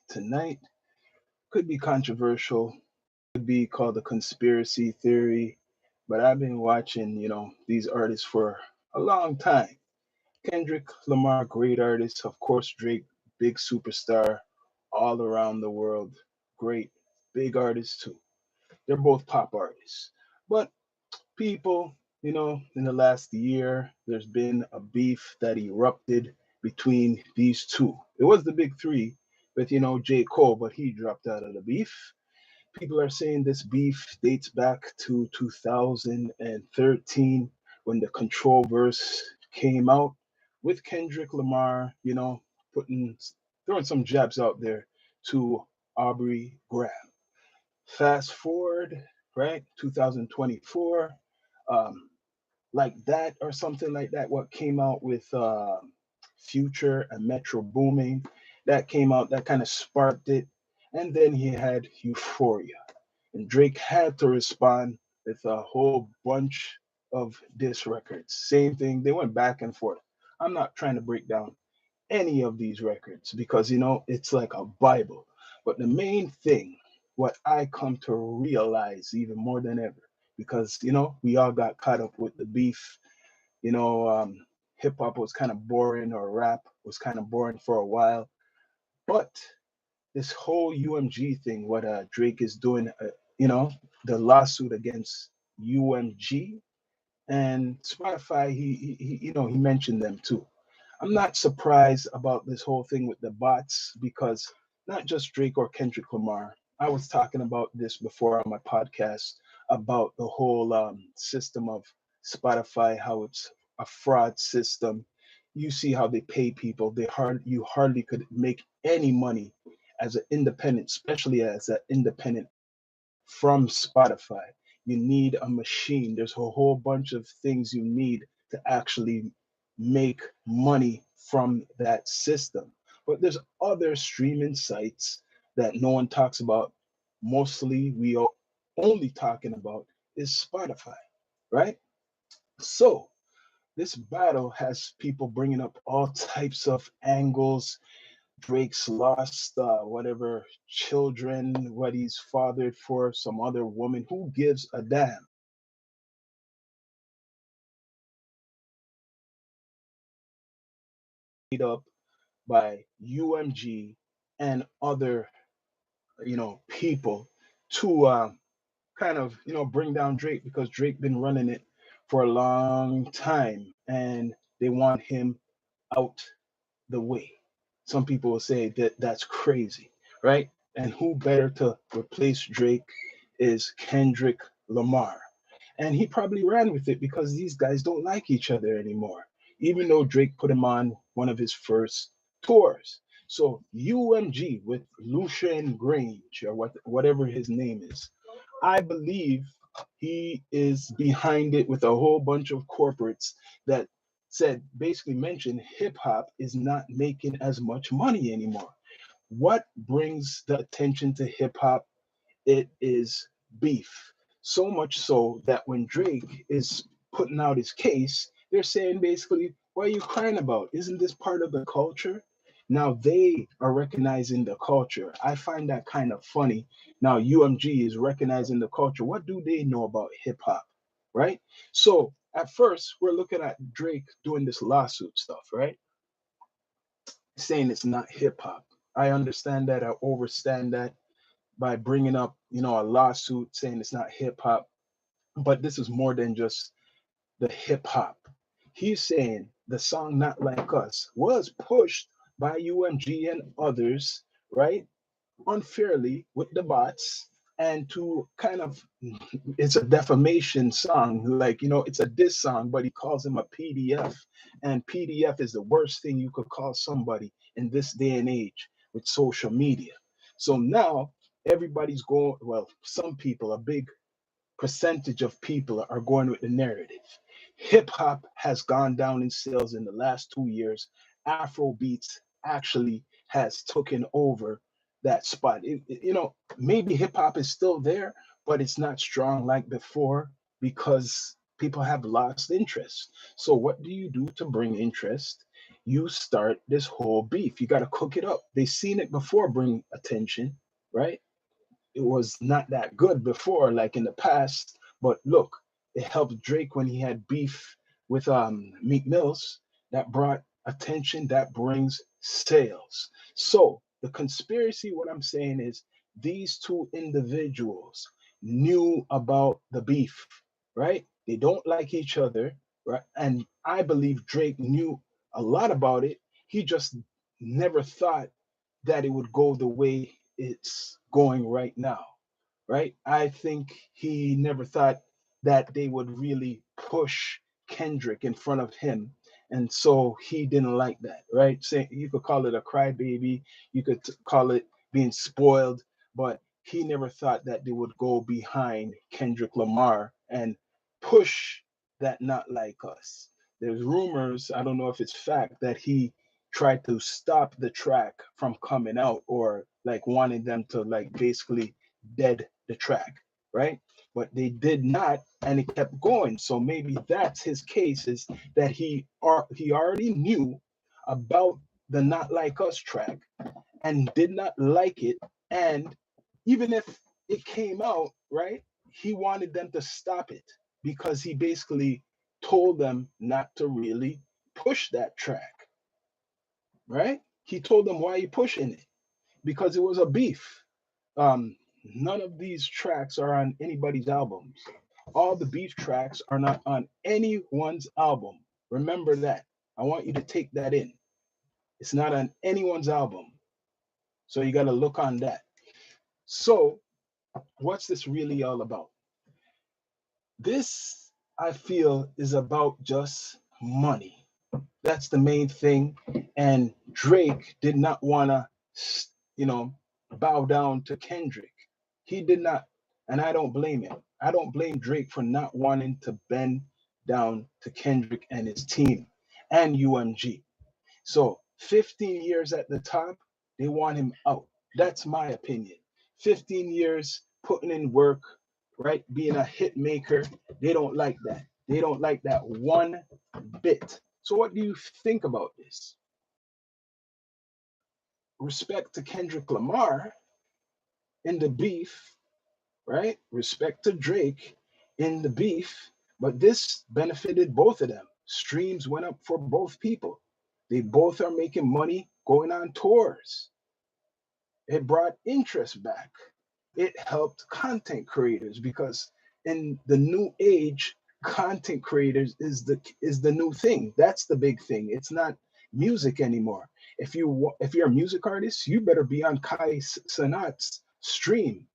tonight could be controversial, could be called a conspiracy theory, but I've been watching, these artists for a long time. Kendrick Lamar, great artist. Of course, Drake, big superstar all around the world. Great, big artist too. They're both pop artists. But people, in the last year, there's been a beef that erupted between these two. It was the big three with, J. Cole, but he dropped out of the beef. People are saying this beef dates back to 2013 when the Control verse came out with Kendrick Lamar, putting throwing some jabs out there to Aubrey Graham. Fast forward, right, 2024, um, like that or something like that. What came out with Future and Metro Booming, that came out, that kind of sparked it. And then he had Euphoria. And Drake had to respond with a whole bunch of diss records. Same thing, they went back and forth. I'm not trying to break down any of these records because, it's like a Bible. But the main thing, what I come to realize even more than ever, because, we all got caught up with the beef, you know, um, hip hop was kind of boring or rap was kind of boring for a while. But this whole UMG thing, what Drake is doing, you know, the lawsuit against UMG and Spotify, he mentioned them too. I'm not surprised about this whole thing with the bots because not just Drake or Kendrick Lamar. I was talking about this before on my podcast about the whole system of Spotify, how it's a fraud system. You see how they pay people. You hardly could make any money as an independent, especially as an independent from Spotify. You need a machine. There's a whole bunch of things you need to actually make money from that system. But there's other streaming sites that no one talks about. Mostly, we are only talking about is Spotify, right? So this battle has people bringing up all types of angles. Drake's lost whatever children, what he's fathered for some other woman. Who gives a damn? Made up by UMG and other, people to kind of, bring down Drake because Drake been running it for a long time and they want him out the way. Some people will say that that's crazy, right? And who better to replace Drake is Kendrick Lamar. And he probably ran with it because these guys don't like each other anymore, even though Drake put him on one of his first tours. So UMG with Lucian Grange or whatever his name is, I believe he is behind it with a whole bunch of corporates that said basically mentioned hip hop is not making as much money anymore. What brings the attention to hip hop? It is beef. So much so that when Drake is putting out his case, they're saying basically, what are you crying about? Isn't this part of the culture? Now they are recognizing the culture. I find that kind of funny. Now UMG is recognizing the culture. What do they know about hip hop? Right? So at first, we're looking at Drake doing this lawsuit stuff, right? Saying it's not hip hop. I understand that. I overstand that by bringing up, a lawsuit saying it's not hip hop, but this is more than just the hip hop. He's saying the song Not Like Us was pushed by UMG and others, right? Unfairly with the bots and to kind of it's a defamation song like it's a diss song but he calls him a PDF and PDF is the worst thing you could call somebody in this day and age with social media. So now everybody's going, well, some people, a big percentage of people are going with the narrative. Hip hop has gone down in sales in the last 2 years. Afro beats actually has taken over that spot. Maybe hip hop is still there, but it's not strong like before because people have lost interest. So what do you do to bring interest? you start this whole beef. You got to cook it up. They seen it before bring attention, right? It was not that good before, like in the past. But look, it helped Drake when he had beef with Meek Mills. That brought attention. That brings sales. So the conspiracy, what I'm saying is, these two individuals knew about the beef, right? They don't like each other, right? And I believe Drake knew a lot about it. He just never thought that it would go the way it's going right now, right? I think he never thought that they would really push Kendrick in front of him. And so he didn't like that, right? Say, you could call it a crybaby, you could call it being spoiled, but he never thought that they would go behind Kendrick Lamar and push that Not Like Us. There's rumors, I don't know if it's fact, that he tried to stop the track from coming out, or like wanted them to like basically dead the track, right? But they did not, and it kept going. So maybe that's his case, is that he already knew about the Not Like Us track and did not like it. And even if it came out, right, he wanted them to stop it, because he basically told them not to really push that track, right? He told them, why are you pushing it? Because it was a beef. Um, None of these tracks are on anybody's albums. All the beef tracks are not on anyone's album. Remember that. I want you to take that in. It's not on anyone's album. So you got to look on that. So, what's this really all about? This, I feel, is about just money. That's the main thing. And Drake did not want to, you know, bow down to Kendrick. He did not. And I don't blame him. I don't blame Drake for not wanting to bend down to Kendrick and his team and UMG. So 15 years at the top, they want him out. That's my opinion. 15 years putting in work, right? Being a hit maker. They don't like that. They don't like that one bit. So what do you think about this? Respect to Kendrick Lamar in the beef, right? Respect to Drake in the beef, but this benefited both of them. Streams went up for both people. They both are making money going on tours. It brought interest back. It helped content creators, because in the new age, content creators is the new thing. That's the big thing. It's not music anymore. If you're a music artist, you better be on Kai Sanat's stream.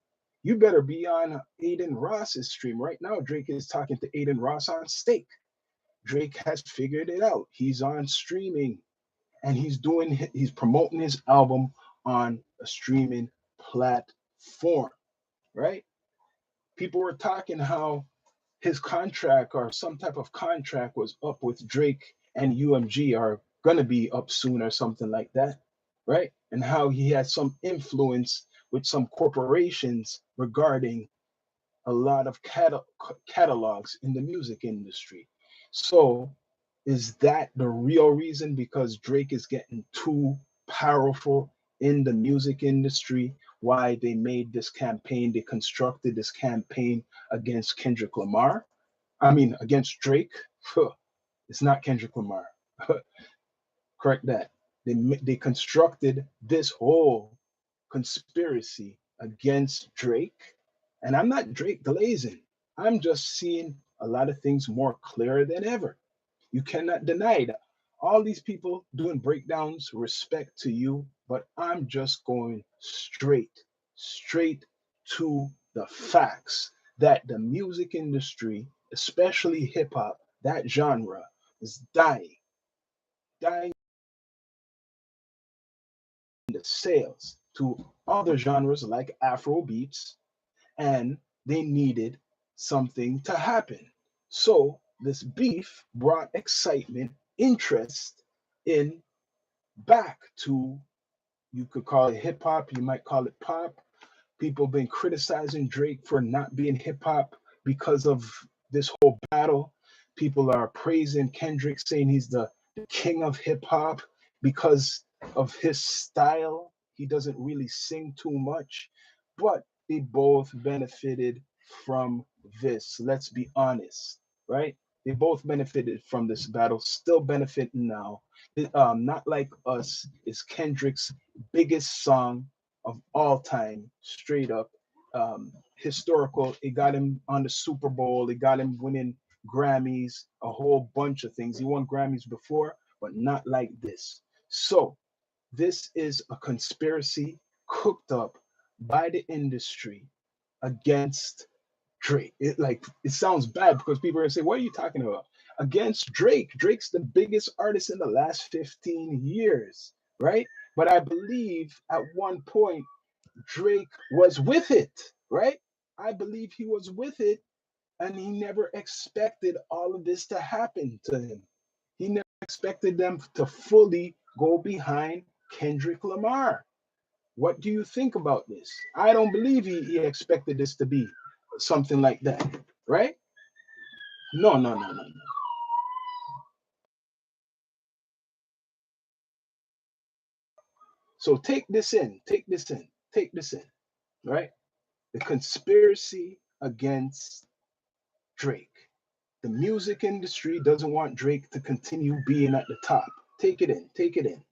You better be on Aiden Ross's stream. Right now, Drake is talking to Aiden Ross on Stake. Drake has figured it out. He's on streaming, and he's promoting his album on a streaming platform, right? People were talking how his contract, or some type of contract, was up with Drake and UMG, are gonna be up soon or something like that, right? And how he had some influence with some corporations regarding a lot of catalogs in the music industry. So, is that the real reason? Because Drake is getting too powerful in the music industry, why they made this campaign, they constructed this campaign against Kendrick Lamar? I mean, against Drake? It's not Kendrick Lamar. Correct that. They constructed this whole conspiracy against Drake. And I'm not Drake glazing. I'm just seeing a lot of things more clearer than ever. You cannot deny that. All these people doing breakdowns, respect to you, but I'm just going straight to the facts that the music industry, especially hip hop, that genre, is dying in the sales to other genres like Afro beats, and they needed something to happen. So this beef brought excitement, interest in back to, you could call it hip hop, you might call it pop. People have been criticizing Drake for not being hip hop because of this whole battle. People are praising Kendrick, saying he's the king of hip hop because of his style. He doesn't really sing too much, but they both benefited from this. Let's be honest, right? They both benefited from this battle, still benefiting now. Not Like Us is Kendrick's biggest song of all time, straight up. Historical. It got him on the Super Bowl. It got him winning Grammys, a whole bunch of things. He won Grammys before, but not like this. So this is a conspiracy cooked up by the industry against Drake. It sounds bad because people are gonna say, "What are you talking about?" Against Drake. Drake's the biggest artist in the last 15 years, right? But I believe at one point Drake was with it, right? I believe he was with it, and he never expected all of this to happen to him. He never expected them to fully go behind Kendrick Lamar. What do you think about this? I don't believe he expected this to be something like that, right? No, no, no, no, no. So take this in, take this in, take this in, right? The conspiracy against Drake. The music industry doesn't want Drake to continue being at the top. Take it in, take it in.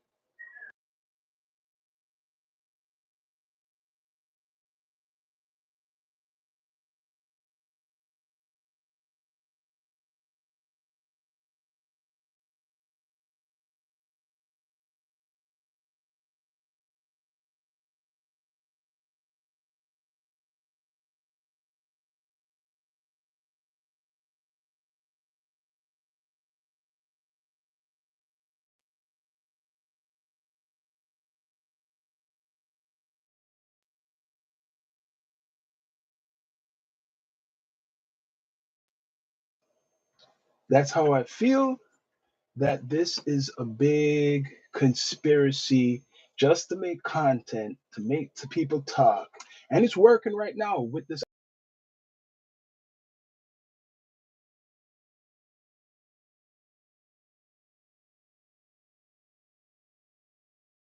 That's how I feel, that this is a big conspiracy just to make content, to make to people talk. And it's working right now with this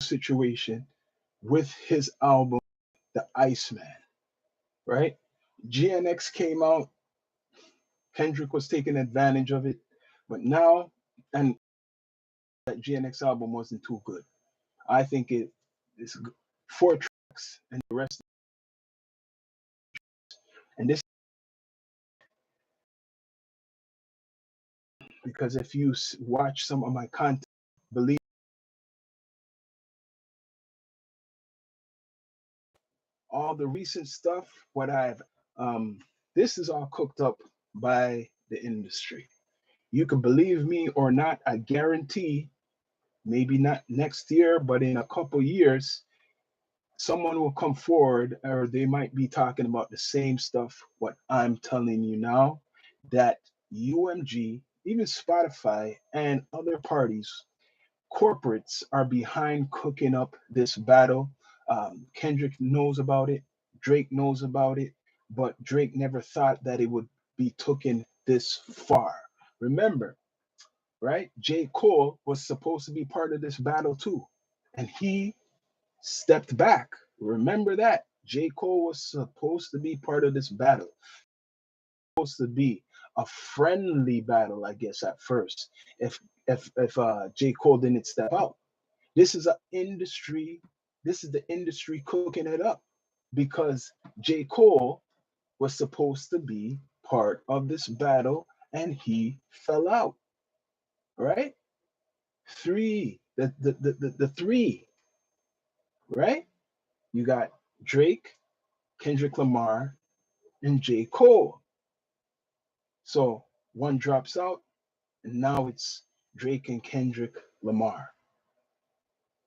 situation with his album, The Iceman, right? GNX came out, Kendrick was taking advantage of it, but now, and that GNX album wasn't too good. I think it is four tracks and the rest. And this, because if you watch some of my content, believe all the recent stuff, what I've, this is all cooked up by the industry. You can believe me or not, I guarantee, maybe not next year, but in a couple years, someone will come forward or they might be talking about the same stuff what I'm telling you now, that UMG, even Spotify and other parties, corporates are behind cooking up this battle. Kendrick knows about it, Drake knows about it, but Drake never thought that it would be taken this far. Remember, right? J. Cole was supposed to be part of this battle too, and he stepped back. Remember that. J. Cole was supposed to be part of this battle. Supposed to be a friendly battle, I guess, at first. If J. Cole didn't step out. This is an industry, this is the industry cooking it up because J. Cole was supposed to be part of this battle and he fell out. Right? The three, right? You got Drake, Kendrick Lamar, and J. Cole. So one drops out, and now it's Drake and Kendrick Lamar.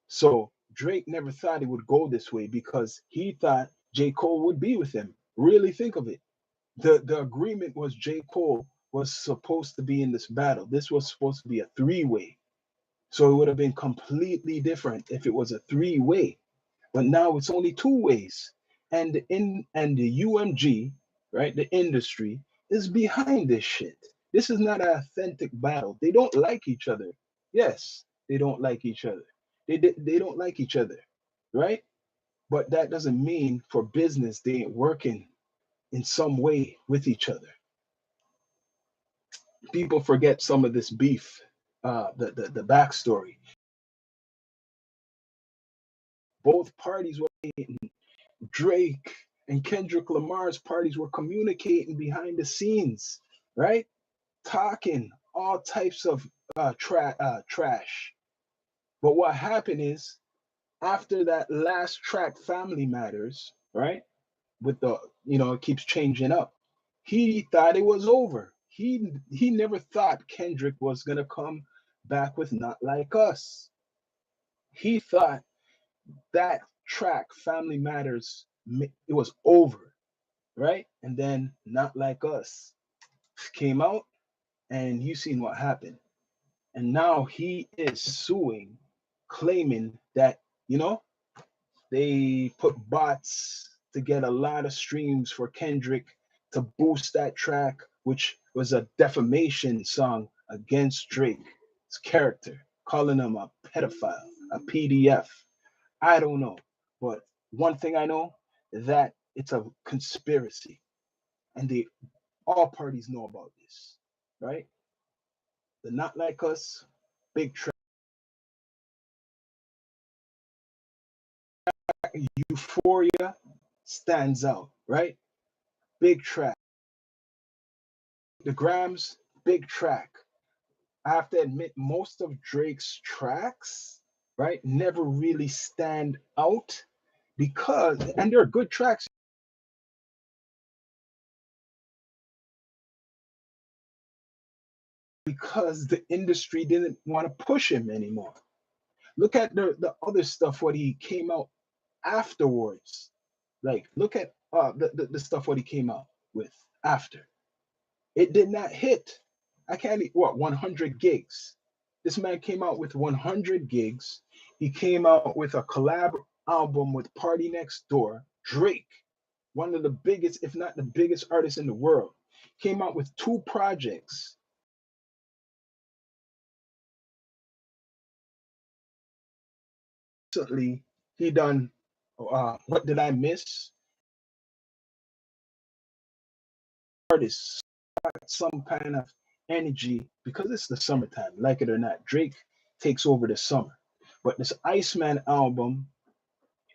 So Drake never thought it would go this way because he thought J. Cole would be with him. Really think of it. The agreement was J. Cole was supposed to be in this battle. This was supposed to be a three-way. So it would have been completely different if it was a three-way. But now it's only two ways. And the UMG, right, the industry, is behind this shit. This is not an authentic battle. They don't like each other. Yes, they don't like each other. They don't like each other, right? But that doesn't mean for business they ain't working in some way with each other. People forget some of this beef, the backstory. Both parties were Drake and Kendrick Lamar's parties were communicating behind the scenes, right? Talking all types of trash. But what happened is after that last track, Family Matters, right? With the, it keeps changing up. He thought it was over. He never thought Kendrick was gonna come back with Not Like Us. He thought that track, Family Matters, it was over, right? And then Not Like Us came out, and you seen what happened. And now he is suing, claiming that, you know, they put bots to get a lot of streams for Kendrick to boost that track, which was a defamation song against Drake's character, calling him a pedophile, a PDF. I don't know. But one thing I know, that it's a conspiracy. And they all parties know about this, right? The Not Like Us, big track. Euphoria stands out, right? Big track. The Grams, big track. I have to admit, most of Drake's tracks, right, never really stand out because, and they're good tracks, because the industry didn't want to push him anymore. Look at the other stuff what he came out afterwards. Like, look at the stuff what he came out with after. It did not hit. I can't, what, 100 gigs. This man came out with 100 gigs. He came out with a collab album with Party Next Door, Drake, one of the biggest, if not the biggest artist in the world. Came out with 2 projects. Recently, he done What Did I Miss? Artists some kind of energy because it's the summertime, like it or not. Drake takes over the summer. But this Iceman album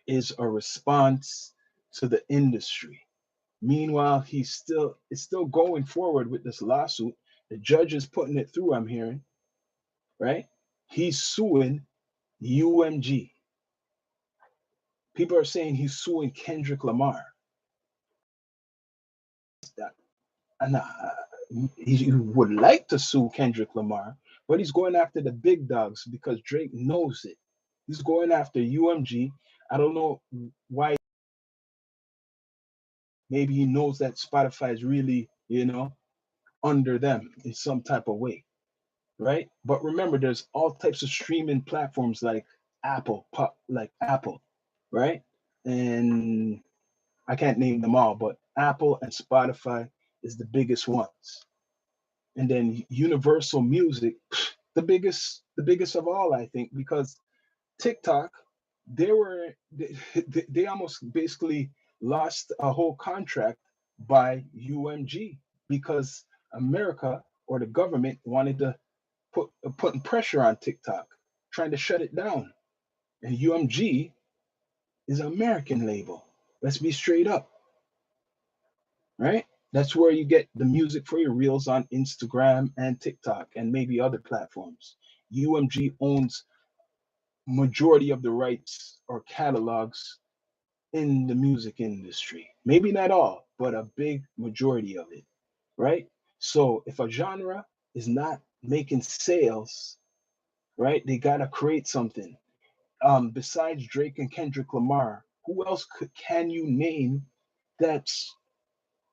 is a response to the industry. Meanwhile, it's still going forward with this lawsuit. The judge is putting it through, I'm hearing, right? He's suing UMG. People are saying he's suing Kendrick Lamar. And he would like to sue Kendrick Lamar, but he's going after the big dogs because Drake knows it. He's going after UMG. I don't know why. Maybe he knows that Spotify is really, under them in some type of way, right? But remember, there's all types of streaming platforms like Apple, right? And I can't name them all, but Apple and Spotify is the biggest ones. And then Universal Music, the biggest of all, I think, because TikTok, they almost basically lost a whole contract by UMG because America or the government wanted to putting pressure on TikTok, trying to shut it down. And UMG is an American label. Let's be straight up, right? That's where you get the music for your reels on Instagram and TikTok and maybe other platforms. UMG owns majority of the rights or catalogs in the music industry. Maybe not all, but a big majority of it, right? So if a genre is not making sales, right, they gotta create something. Besides Drake and Kendrick Lamar, who else can you name that's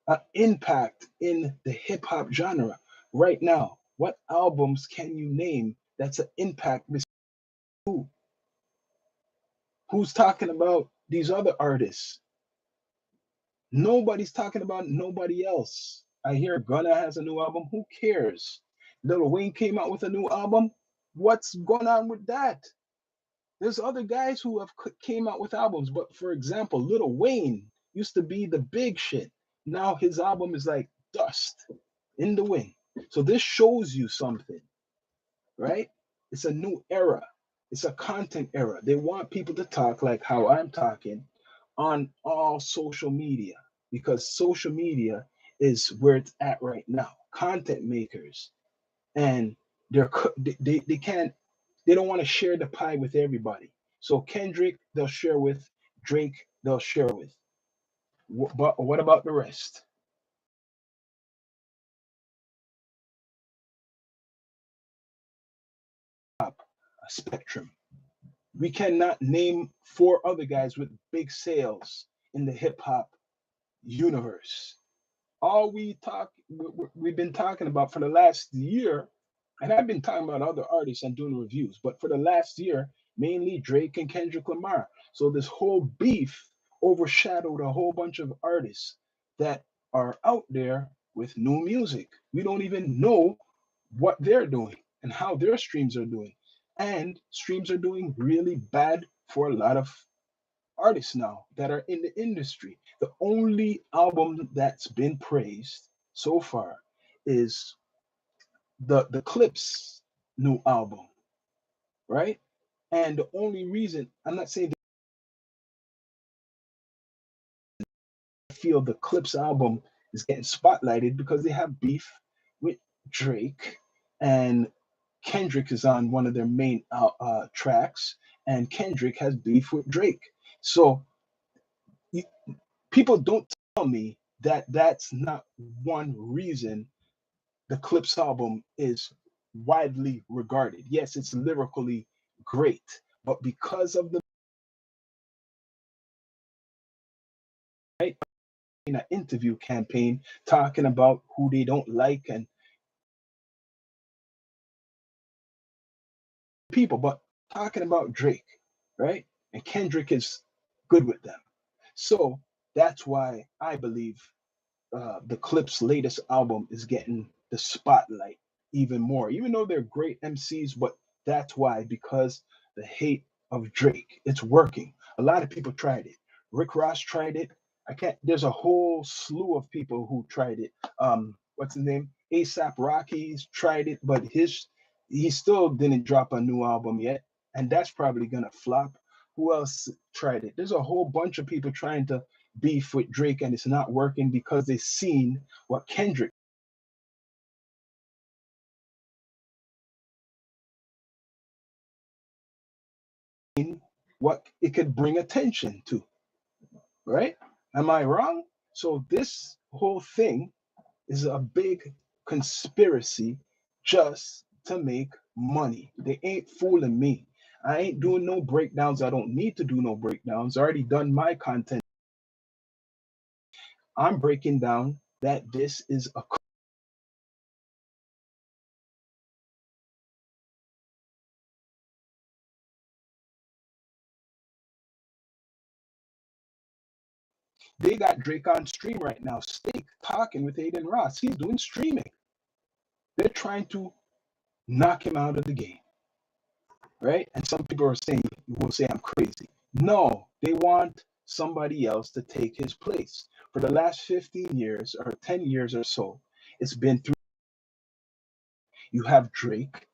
an impact in the hip hop genre right now? What albums can you name that's an impact? Who? Who's talking about these other artists? Nobody's talking about nobody else. I hear Gunna has a new album. Who cares? Lil Wayne came out with a new album. What's going on with that? There's other guys who have came out with albums, but for example, Lil Wayne used to be the big shit. Now his album is like dust in the wind. So this shows you something, right? It's a new era. It's a content era. They want people to talk like how I'm talking on all social media because social media is where it's at right now. Content makers and they can't they don't want to share the pie with everybody. So Kendrick they'll share with, Drake they'll share with. But what about the rest? Up a spectrum. We cannot name four other guys with big sales in the hip hop universe. All we've been talking about for the last year, and I've been talking about other artists and doing reviews, but for the last year, mainly Drake and Kendrick Lamar. So this whole beef overshadowed a whole bunch of artists that are out there with new music. We don't even know what they're doing and how their streams are doing. And streams are doing really bad for a lot of artists now that are in the industry. The only album that's been praised so far is the Clips new album, right? And the only reason I'm not saying that I feel the Clips album is getting spotlighted because they have beef with Drake and Kendrick is on one of their main tracks, and Kendrick has beef with Drake. So you, people don't tell me that that's not one reason the Clips album is widely regarded. Yes, it's lyrically great, but because of the right in an interview campaign talking about who they don't like and people, but talking about Drake, right? And Kendrick is good with them. So that's why I believe the Clips' latest album is getting the spotlight even more, even though they're great MCs. But that's why, because the hate of Drake, it's working. A lot of people tried it. Rick Ross tried it. I can't. There's a whole slew of people who tried it. What's his name? ASAP Rocky's tried it, but he still didn't drop a new album yet, and that's probably gonna flop. Who else tried it? There's a whole bunch of people trying to beef with Drake and it's not working because they've seen what Kendrick what it could bring attention to, right? Am I wrong? So this whole thing is a big conspiracy just to make money. They ain't fooling me. I ain't doing no breakdowns. I don't need to do no breakdowns. I already done my content. I'm breaking down that this is a they got Drake on stream right now. Steak talking with Aiden Ross. He's doing streaming. They're trying to knock him out of the game, right? And some people are saying, will say I'm crazy. No, they want somebody else to take his place. For the last 15 years or 10 years or so, it's been through. You have Drake,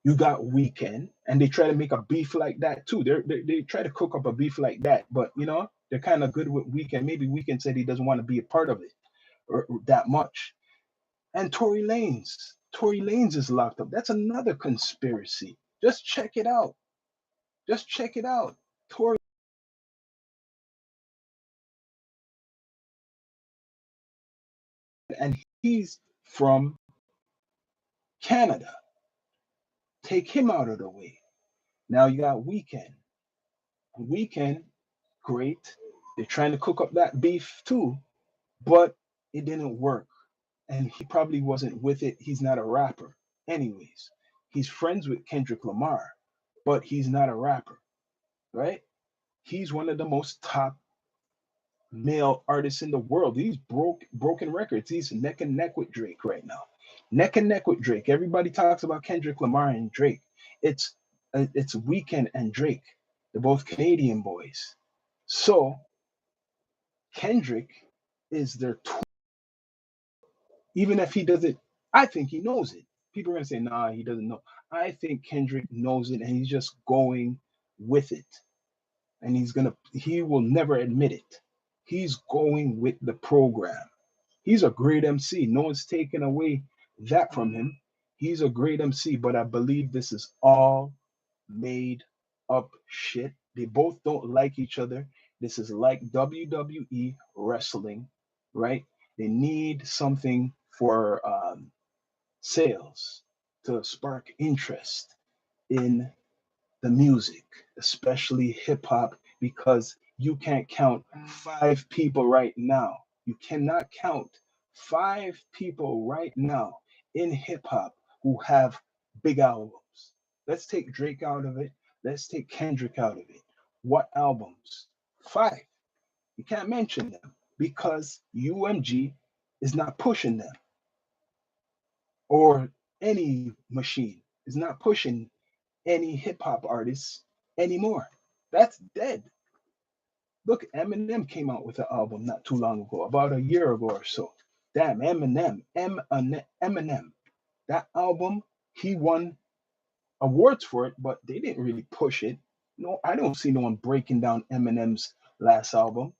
you got Weekend, and they try to make a beef like that too. They try to cook up a beef like that, but they're kind of good with Weekend. Maybe Weekend said he doesn't want to be a part of it or that much. And Tory Lanez is locked up. That's another conspiracy. Just check it out. Just check it out. Tory, and he's from Canada. Take him out of the way. Now you got Weekend. Weekend, great. They're trying to cook up that beef too, but it didn't work. And he probably wasn't with it. He's not a rapper. Anyways, he's friends with Kendrick Lamar, but he's not a rapper, right? He's one of the most top male artists in the world. He's broken records. He's neck and neck with Drake right now. Neck and neck with Drake. Everybody talks about Kendrick Lamar and Drake. It's Weeknd and Drake. They're both Canadian boys. So Kendrick is their even if he doesn't, I think he knows it. People are gonna say, nah, he doesn't know. I think Kendrick knows it and he's just going with it. And he will never admit it. He's going with the program. He's a great MC. No one's taken away that from him. He's a great MC, but I believe this is all made up shit. They both don't like each other. This is like WWE wrestling, right? They need something for sales to spark interest in the music, especially hip hop, because you can't count 5 people right now. You cannot count 5 people right now in hip hop who have big albums. Let's take Drake out of it. Let's take Kendrick out of it. What albums? 5. You can't mention them because UMG is not pushing them, or any machine is not pushing any hip hop artists anymore. That's dead. Look, Eminem came out with an album not too long ago, about a year ago or so. Damn, Eminem. That album, he won awards for it, but they didn't really push it. No, I don't see no one breaking down Eminem's last album.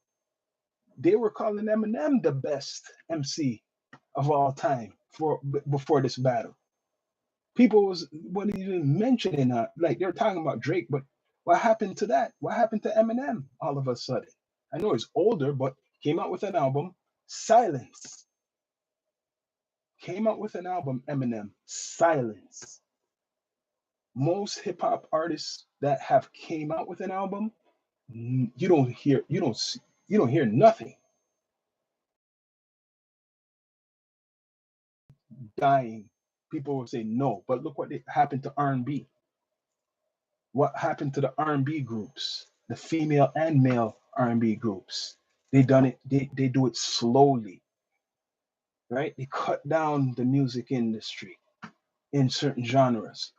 They were calling Eminem the best MC of all time before this battle. People wasn't even mentioning like they're talking about Drake, but what happened to that? What happened to Eminem all of a sudden? I know he's older, but came out with an album, Silence. Came out with an album, Eminem, Silence. Most hip hop artists that have came out with an album, you don't hear nothing. Dying. People will say no, but look what happened to R&B. What happened to the R&B groups, the female and male R&B groups? They done it. They do it slowly, right? They cut down the music industry in certain genres.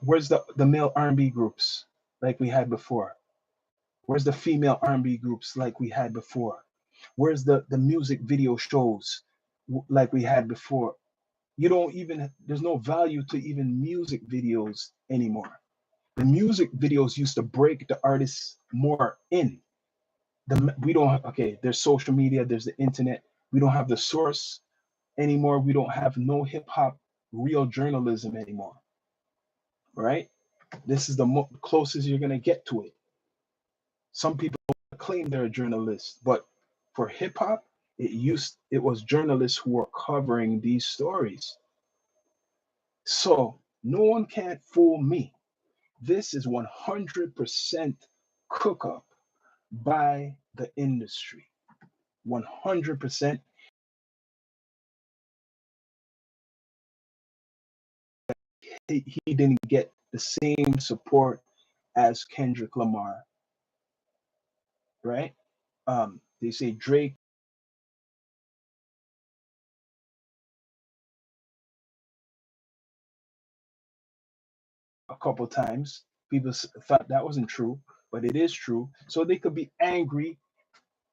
Where's the male R&B groups like we had before? Where's the female R&B groups like we had before? Where's the music video shows like we had before? You don't even, there's no value to even music videos anymore. The music videos used to break the artists more in. We don't, okay, there's social media, there's the internet. We don't have the source anymore. We don't have no hip hop real journalism anymore, right? This is the closest you're gonna get to it. Some people claim they're a journalist, but for hip hop, it was journalists who were covering these stories. So no one can't fool me. This is 100% cook up by the industry. 100%. He didn't get the same support as Kendrick Lamar, right? They say Drake a couple times. People thought that wasn't true, but it is true. So they could be angry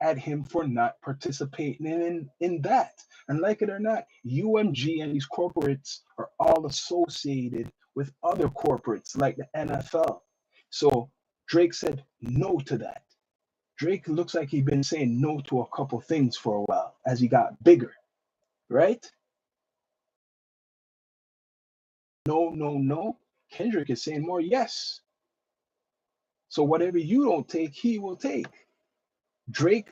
at him for not participating in that. And like it or not, UMG and these corporates are all associated with other corporates like the NFL. So Drake said no to that. Drake looks like he's been saying no to a couple things for a while as he got bigger, right? No, no, no. Kendrick is saying more yes. So whatever you don't take, he will take. Drake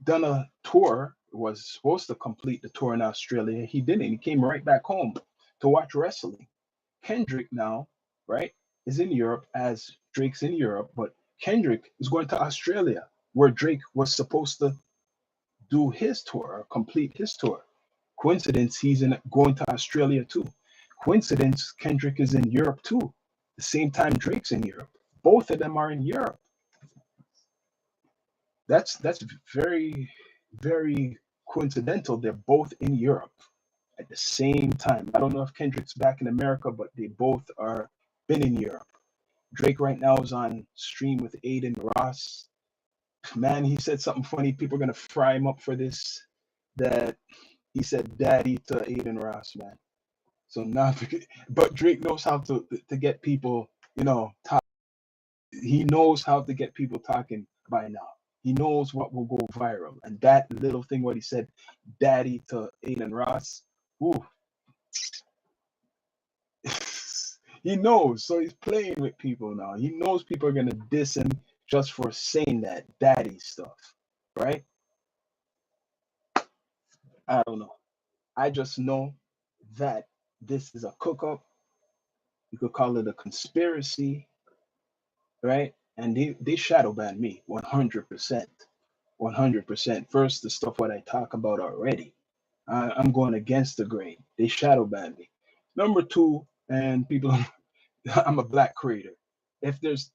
done a tour, was supposed to complete the tour in Australia. He didn't. He came right back home to watch wrestling. Kendrick now, right, is in Europe as Drake's in Europe, but Kendrick is going to Australia where Drake was supposed to do his tour or complete his tour. Coincidence, he's going to Australia too. Coincidence, Kendrick is in Europe too. The same time Drake's in Europe. Both of them are in Europe. That's very, very coincidental. They're both in Europe at the same time. I don't know if Kendrick's back in America, but they both are been in Europe. Drake right now is on stream with Aiden Ross. Man, he said something funny. People are gonna fry him up for this. That he said "daddy" to Aiden Ross, man. So now, but Drake knows how to get people, talk. He knows how to get people talking by now. He knows what will go viral, and that little thing what he said, "daddy" to Aiden Ross. Ooh, he knows. So he's playing with people now. He knows people are gonna diss him just for saying that daddy stuff, right? I don't know. I just know that this is a cook up. You could call it a conspiracy, right? And they shadow ban me 100%. 100%. First, the stuff what I talk about already. I'm going against the grain. They shadow ban me. Number two, and people, I'm a black creator. If there's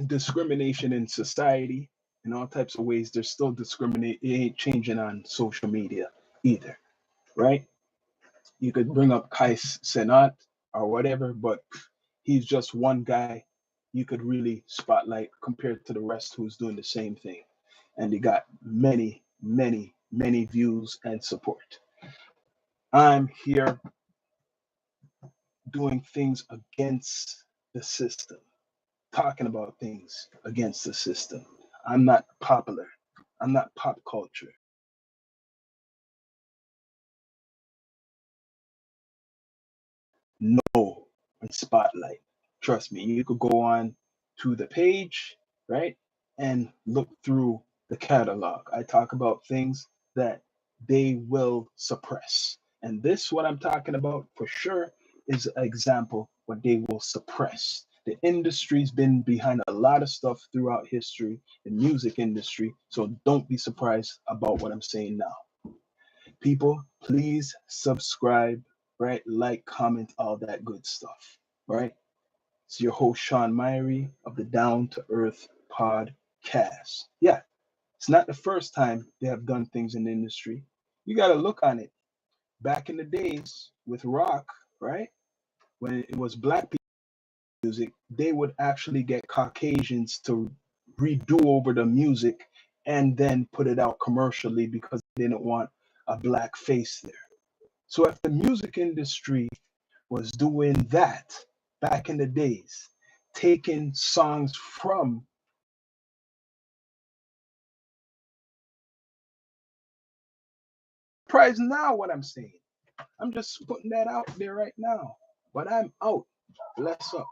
discrimination in society in all types of ways, there's still discriminate. It ain't changing on social media either, right? You could bring up Kais Senat or whatever, but he's just one guy you could really spotlight compared to the rest who's doing the same thing. And he got many, many, many views and support. I'm here doing things against the system, talking about things against the system. I'm not popular. I'm not pop culture. No, and spotlight. Trust me, you could go on to the page, right, and look through the catalog. I talk about things that they will suppress. And this, what I'm talking about for sure, is an example what they will suppress. The industry's been behind a lot of stuff throughout history, the music industry. So don't be surprised about what I'm saying now. People, please subscribe, right? Like, comment, all that good stuff, right? It's your host, Sean Myrie of the Down to Earth podcast. Yeah, it's not the first time they have done things in the industry. You got to look on it. Back in the days with rock, right? When it was black people music, they would actually get Caucasians to redo over the music and then put it out commercially because they didn't want a black face there. So if the music industry was doing that back in the days, taking songs from prize now what I'm saying. I'm just putting that out there right now. But I'm out. Bless up.